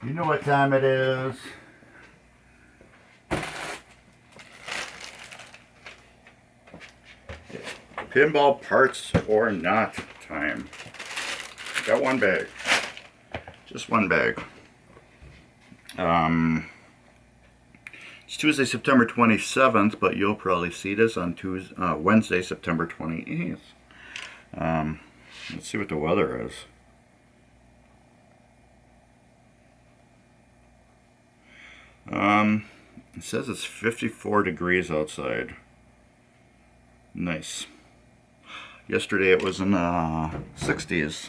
You know what time it is. Pinball parts or not time. Got one bag. Just one bag. It's Tuesday, September 27th, but you'll probably see this on Wednesday, September 28th. Let's see what the weather is. It says it's 54 degrees outside. Nice. Yesterday it was in the 60s.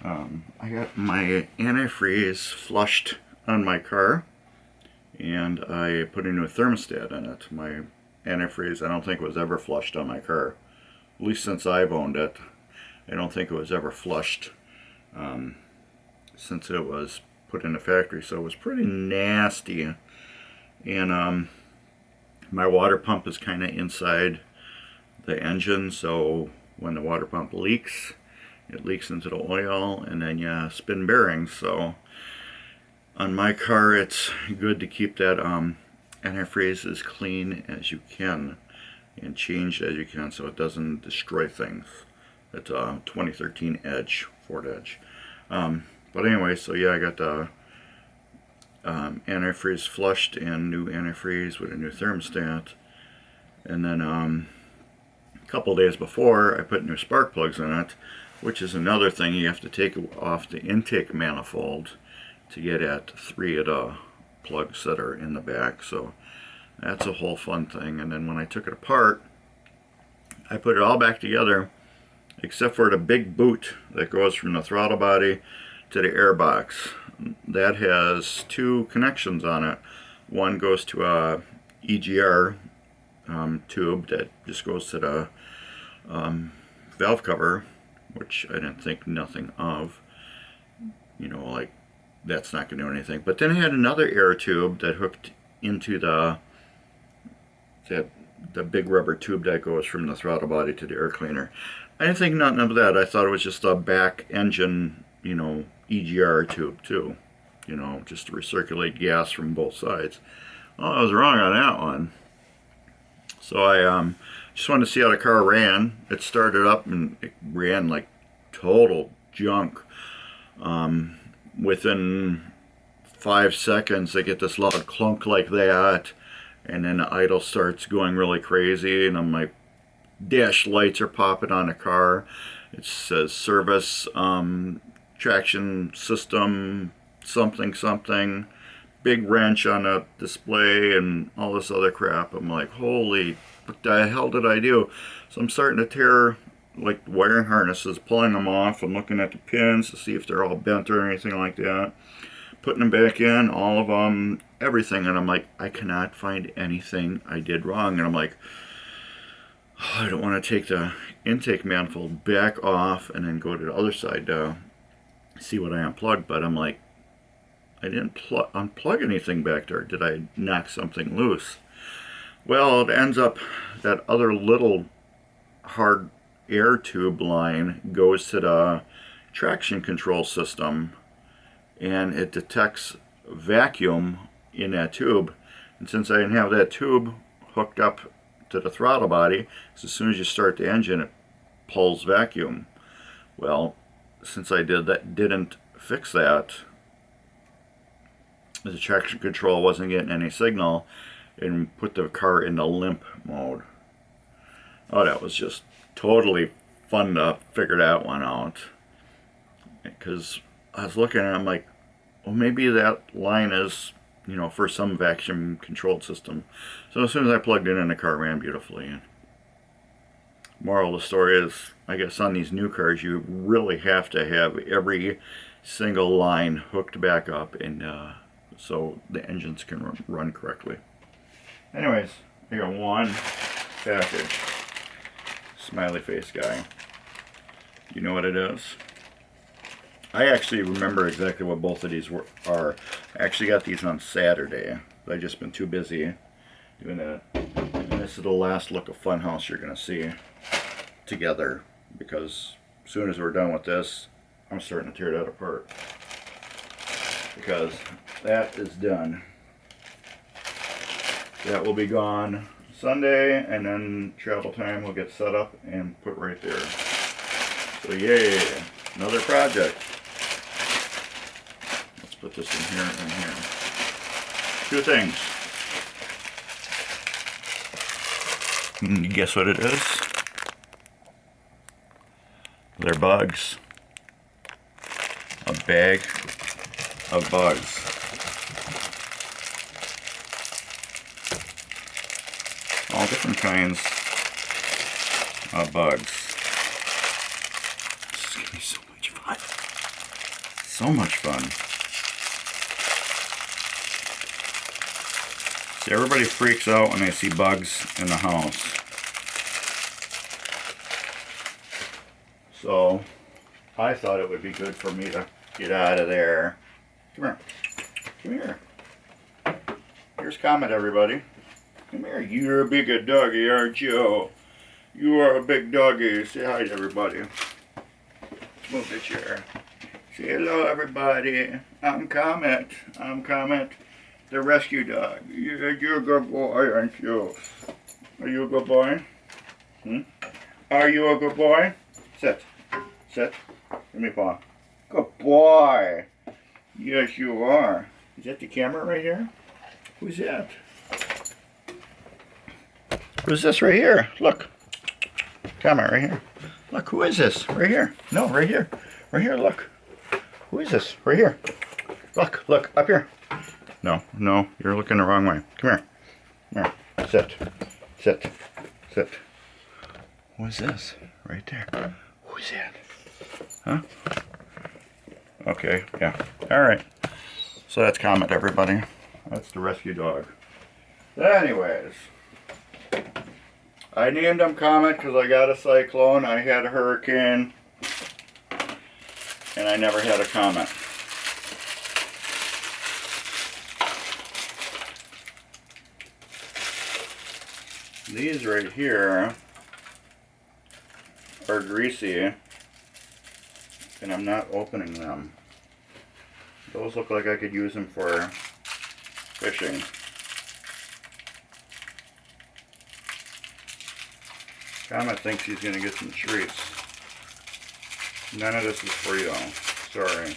I got my antifreeze flushed on my car, and I put a new thermostat in it. My antifreeze, I don't think was ever flushed on my car. At least since I've owned it, I don't think it was ever flushed since it was put in the factory. So it was pretty nasty. And my water pump is kind of inside the engine, so when the water pump leaks, it leaks into the oil, and then you spin bearings. So on my car, it's good to keep that antifreeze as clean as you can and changed as you can so it doesn't destroy things. It's a 2013 Edge, Ford Edge. But anyway, so yeah, I got the antifreeze flushed and new antifreeze with a new thermostat. And then a couple days before, I put new spark plugs in it, which is another thing. You have to take off the intake manifold to get at 3 of the plugs that are in the back. So that's a whole fun thing. And then when I took it apart, I put it all back together except for the big boot that goes from the throttle body to the air box. That has 2 connections on it. One goes to a EGR tube that just goes to the valve cover, which I didn't think nothing of. You know, like, that's not going to do anything. But then I had another air tube that hooked into the big rubber tube that goes from the throttle body to the air cleaner. I didn't think nothing of that. I thought it was just a back engine, you know, EGR tube too. You know, just to recirculate gas from both sides. Well, I was wrong on that one. So I just wanted to see how the car ran. It started up and it ran like total junk. Within 5 seconds, I get this loud clunk like that, and then the idle starts going really crazy, and my dash lights are popping on the car. It says service, traction system, something, something. Big wrench on the display and all this other crap. I'm like, holy, what the hell did I do? So I'm starting to tear like wiring harnesses, pulling them off and looking at the pins to see if they're all bent or anything like that. Putting them back in, all of them, everything. And I'm like, I cannot find anything I did wrong. And I'm like, oh, I don't want to take the intake manifold back off and then go to the other side to see what I unplugged. But I'm like, I didn't unplug anything back there. Did I knock something loose? Well, it ends up that other little hard air tube line goes to the traction control system, and it detects vacuum in that tube. And since I didn't have that tube hooked up to the throttle body, so as soon as you start the engine, it pulls vacuum. Well, since I didn't fix that, the traction control wasn't getting any signal and put the car into limp mode. Oh, that was just totally fun to figure that one out. Because I was looking at it, I'm like, well, maybe that line is, you know, for some vacuum controlled system. So as soon as I plugged it in, the car ran beautifully. And moral of the story is, I guess on these new cars, you really have to have every single line hooked back up, and so the engines can run correctly. Anyways, I got one package. Smiley face guy. You know what it is? I actually remember exactly what both of these are. I actually got these on Saturday. I've just been too busy doing that. And this is the last look of Funhouse you're going to see together, because as soon as we're done with this, I'm starting to tear that apart. because that is done. That will be gone Sunday, and then travel time will get set up and put right there. So yay, another project. Let's put this in here and here. Two things. Can you guess what it is? They're bugs. A bag of bugs. All different kinds of bugs. This is going to be so much fun. So much fun. See, everybody freaks out when they see bugs in the house. So, I thought it would be good for me to get out of there. Come here. Come here. Here's Comet, everybody. Come here. You're a big doggy, aren't you? You are a big doggy. Say hi to everybody. Move the chair. Say hello, everybody. I'm Comet. I'm Comet, the rescue dog. You're a good boy, aren't you? Are you a good boy? Are you a good boy? Sit. Sit. Give me a paw. Good boy. Yes, you are. Is that the camera right here? Who's that? Who's this right here? Look. Camera right here. Look, who is this? Right here. No, right here. Right here, look. Who is this? Right here. Look, look, up here. No, no, you're looking the wrong way. Come here. Come here. Sit. Sit. Sit. Who is this? Right there. Who is that? Huh? Okay, yeah. Alright. So that's Comet, everybody. That's the rescue dog. Anyways. I named him Comet because I got a cyclone, I had a hurricane, and I never had a comet. These right here are greasy, and I'm not opening them. Those look like I could use them for fishing. Comet thinks he's going to get some treats. None of this is for you. Sorry.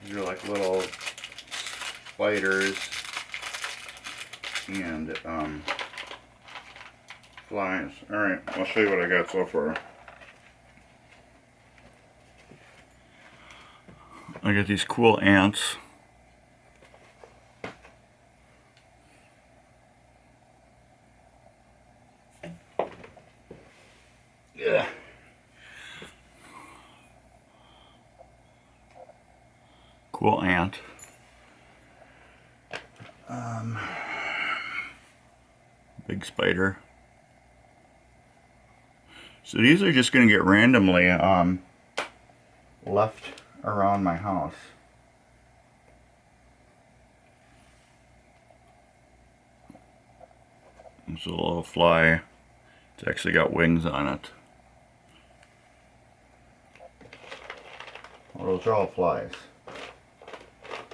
These are like little spiders and flies. Alright, I'll show you what I got so far. I got these cool ants. Yeah. Cool ant. Big spider. So these are just going to get randomly left around my house. It's a little fly. It's actually got wings on it. Well, those are all flies.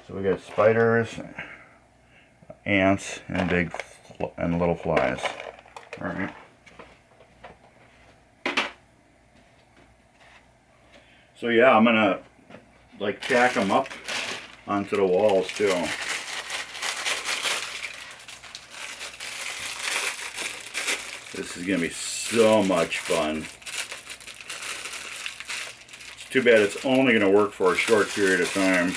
So we got spiders, ants, and little flies. All right. So yeah, I'm gonna like tack them up onto the walls too. This is gonna be so much fun. It's too bad it's only gonna work for a short period of time.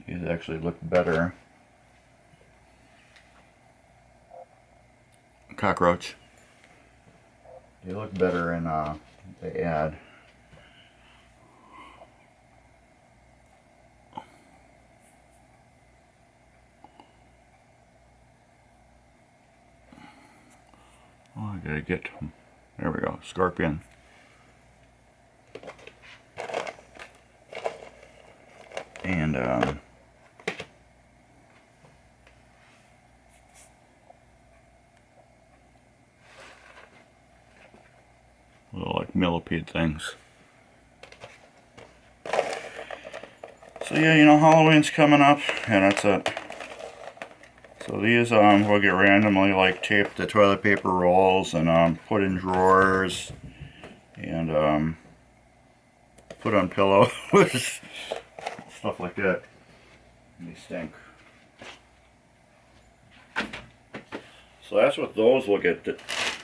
These actually look better. Cockroach. They look better in the ad. Oh, I gotta get, there we go, scorpion. And millipede things. So yeah, you know, Halloween's coming up, and that's it. So these will get randomly like taped to toilet paper rolls and put in drawers and put on pillows, stuff like that. And they stink. So that's what those will get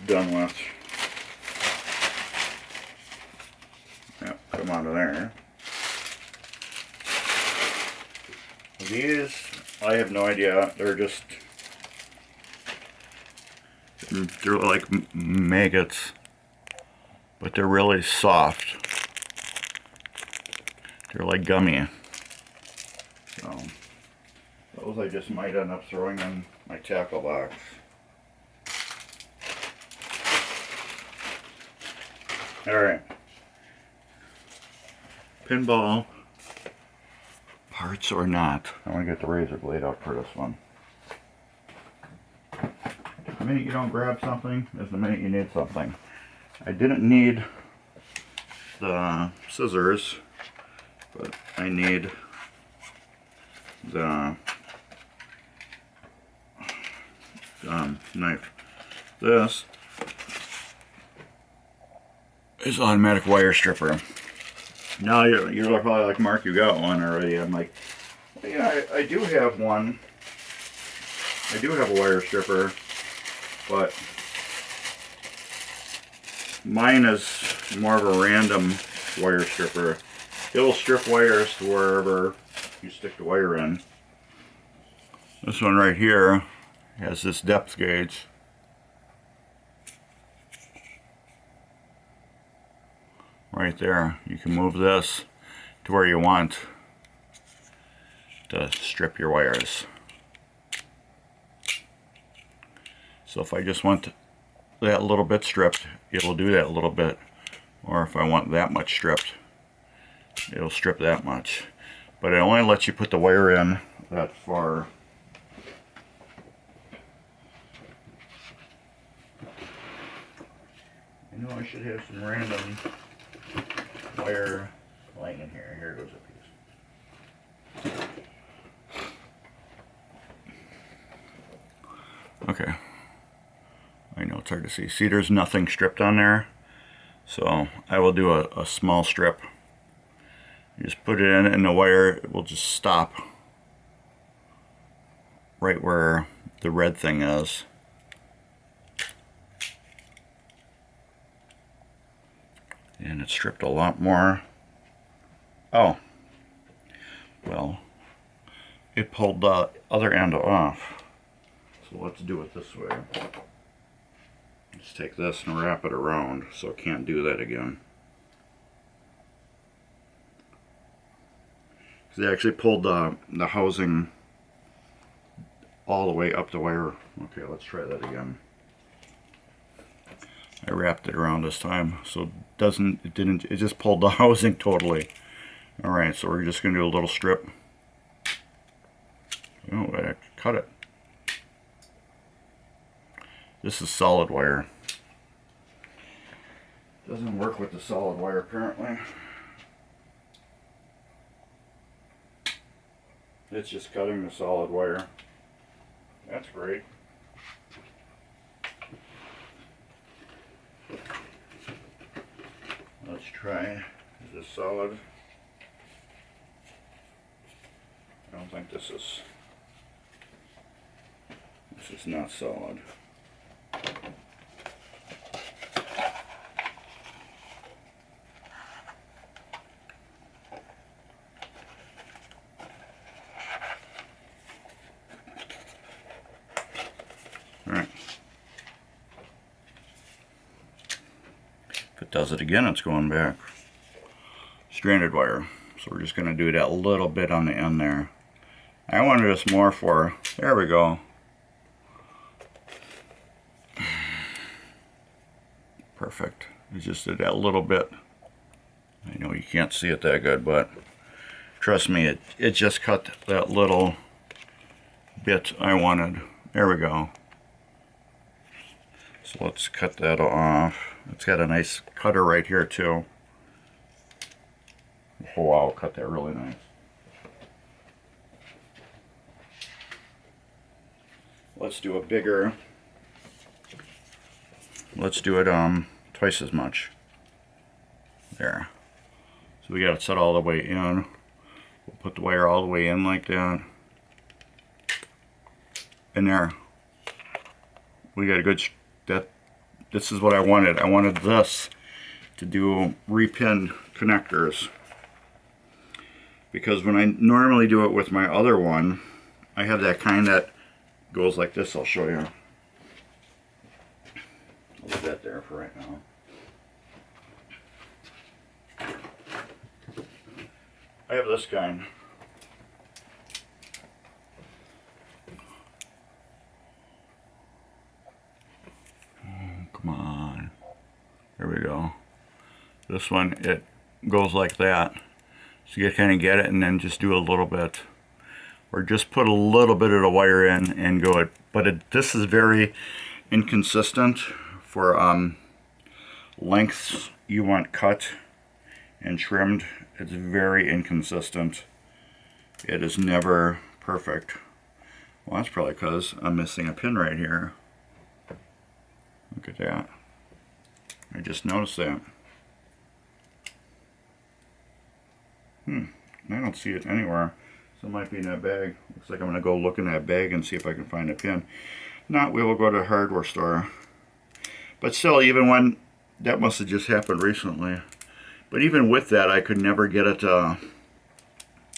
done with. Yeah, put them out of there. These, I have no idea. They're like maggots, but they're really soft. They're like gummy. So those I just might end up throwing in my tackle box. Alright. Pinball. Parts or not. I want to get the razor blade out for this one. The minute you don't grab something is the minute you need something. I didn't need the scissors, but I need the knife. This is automatic wire stripper. Now you're probably like, Mark, you got one already. I'm like, well, yeah, I do have one. I do have a wire stripper, but mine is more of a random wire stripper. It'll strip wires to wherever you stick the wire in. This one right here has this depth gauge. Right there, you can move this to where you want to strip your wires. So if I just want that little bit stripped, it'll do that little bit. Or if I want that much stripped, it'll strip that much. But it only lets you put the wire in that far. I know I should have some random wire laying in here. Here goes a piece. Okay. I know it's hard to see. See, there's nothing stripped on there. So I will do a small strip. You just put it in and the wire will just stop right where the red thing is. And it stripped a lot more. Oh, well, it pulled the other end off. So let's do it this way. Let's take this and wrap it around so it can't do that again. They actually pulled the housing all the way up the wire. Okay, let's try that again. I wrapped it around this time, so it just pulled the housing totally. Alright, so we're just going to do a little strip. Oh, I cut it. This is solid wire. Doesn't work with the solid wire apparently. It's just cutting the solid wire. That's great. Let's try. Is this solid? I don't think this is not solid. Alright. If it does it again, it's going back. Stranded wire. So we're just going to do that little bit on the end there. I wanted this more for, there we go. Perfect. We just did that little bit. I know you can't see it that good, but trust me, it just cut that little bit I wanted. There we go. So let's cut that off. It's got a nice cutter right here too. Oh wow, cut that really nice. Let's do a bigger. Let's do it twice as much. There. So we got it set all the way in. We'll put the wire all the way in like that. And there. We got a good, this is what I wanted. I wanted this to do repin connectors. Because when I normally do it with my other one, I have that kind that goes like this. I'll show you. I'll leave that there for right now. I have this kind. Come on. There we go. This one, it goes like that. So you kind of get it and then just do a little bit. Or just put a little bit of the wire in and go it. But this is very inconsistent for lengths you want cut and trimmed. It's very inconsistent. It is never perfect. Well, that's probably because I'm missing a pin right here. Look at that. I just noticed that. I don't see it anywhere. So it might be in that bag. Looks like I'm going to go look in that bag and see if I can find a pin. Not, we will go to a hardware store. But still, even when, that must have just happened recently. But even with that, I could never get it to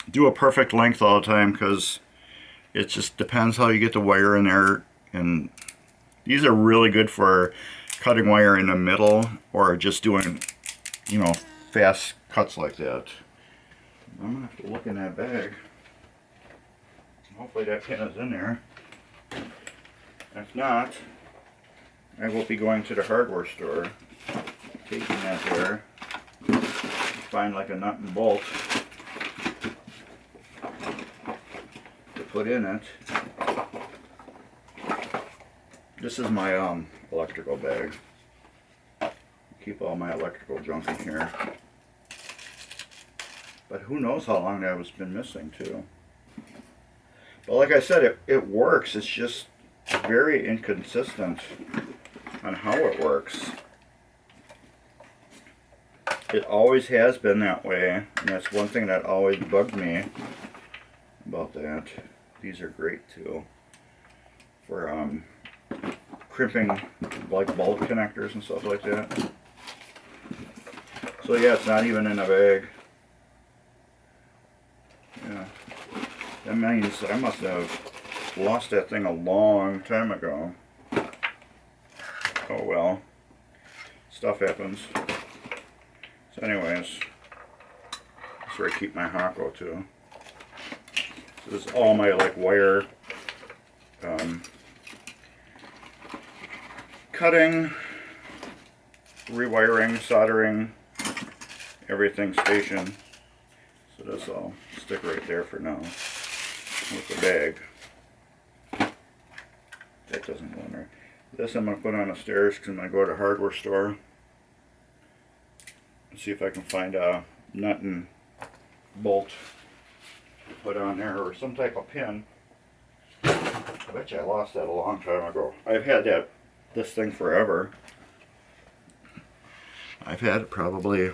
do a perfect length all the time, because it just depends how you get the wire in there. And these are really good for cutting wire in the middle, or just doing, you know, fast cuts like that. I'm going to have to look in that bag. Hopefully that pin is in there. If not, I will be going to the hardware store, taking that there, find like a nut and bolt to put in it. This is my electrical bag. Keep all my electrical junk in here. But who knows how long that has been missing too. But like I said, it works. It's just very inconsistent on how it works. It always has been that way, and that's one thing that always bugged me about that. These are great too for crimping like bulb connectors and stuff like that. So yeah, it's not even in a bag. Yeah, that means I must have lost that thing a long time ago. Oh well, stuff happens. So anyways, that's where I keep my Hako too. So this is all my like wire cutting, rewiring, soldering, everything station. So this I'll stick right there for now with the bag. That doesn't go in there. This I'm going to put on the stairs because I'm going to go to the hardware store and see if I can find a nut and bolt to put on there, or some type of pin. I bet you I lost that a long time ago. I've had this thing forever. I've had it probably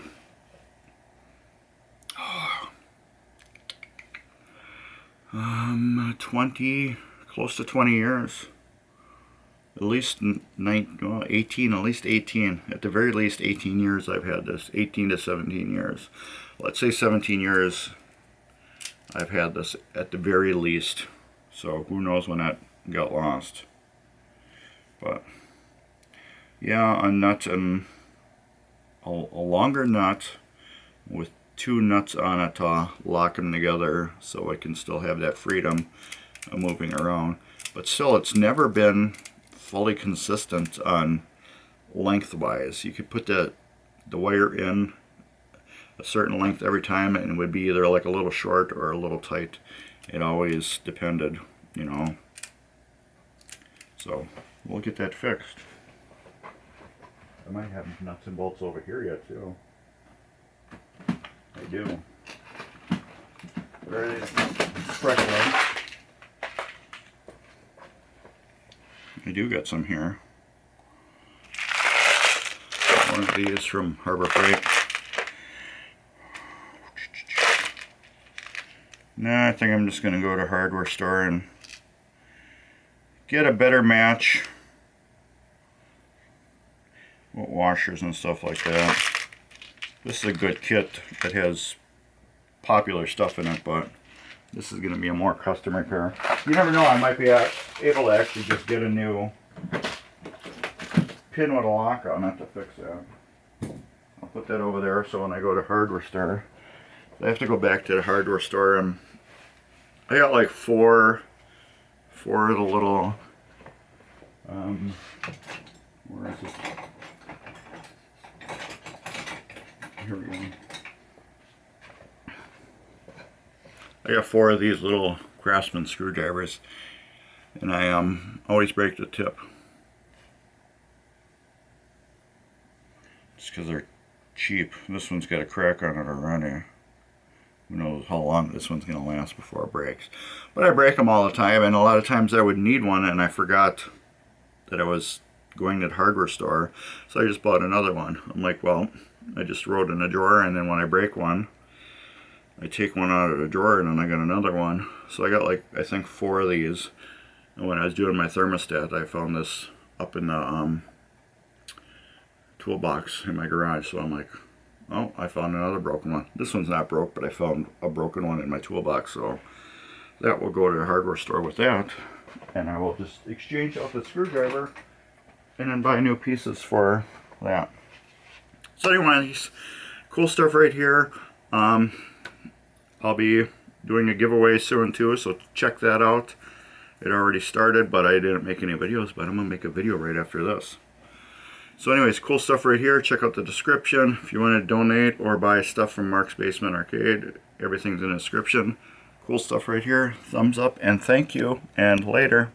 20, close to 20 years. At least 18, at least 18. At the very least 18 years I've had this. 18 to 17 years. Let's say 17 years I've had this at the very least. So who knows when that got lost. But yeah, a nut and a longer nut with 2 nuts on it to lock them together so I can still have that freedom of moving around. But still, it's never been fully consistent on lengthwise. You could put the wire in a certain length every time and it would be either like a little short or a little tight. It always depended, you know. So we'll get that fixed. I might have nuts and bolts over here yet too. I do. There it is. Fresh. I do got some here. One of these from Harbor Freight. Nah, I think I'm just going to go to a hardware store and get a better match with washers and stuff like that. This is a good kit that has popular stuff in it, but this is going to be a more custom repair. You never know, I might be able to actually just get a new pin with a lock on it to fix that. I'll put that over there so when I go to hardware store, I have to go back to the hardware store, and I got like four of the little where is it? Here we go. I got 4 of these little Craftsman screwdrivers, and I always break the tip. Just because they're cheap. This one's got a crack on it already. Who knows how long this one's going to last before it breaks. But I break them all the time, and a lot of times I would need one and I forgot that I was going to the hardware store, so I just bought another one. I'm like, well, I just wrote in a drawer, and then when I break one, I take one out of the drawer and then I got another one. So I got like, I think 4 of these. And when I was doing my thermostat, I found this up in the toolbox in my garage. So I'm like, oh, I found another broken one. This one's not broke, but I found a broken one in my toolbox. So that will go to the hardware store with that. And I will just exchange out the screwdriver and then buy new pieces for that. So anyways, cool stuff right here. I'll be doing a giveaway soon too, so check that out. It already started, but I didn't make any videos, but I'm going to make a video right after this. So anyways, cool stuff right here. Check out the description. If you want to donate or buy stuff from Mark's Basement Arcade, everything's in the description. Cool stuff right here. Thumbs up and thank you, and later.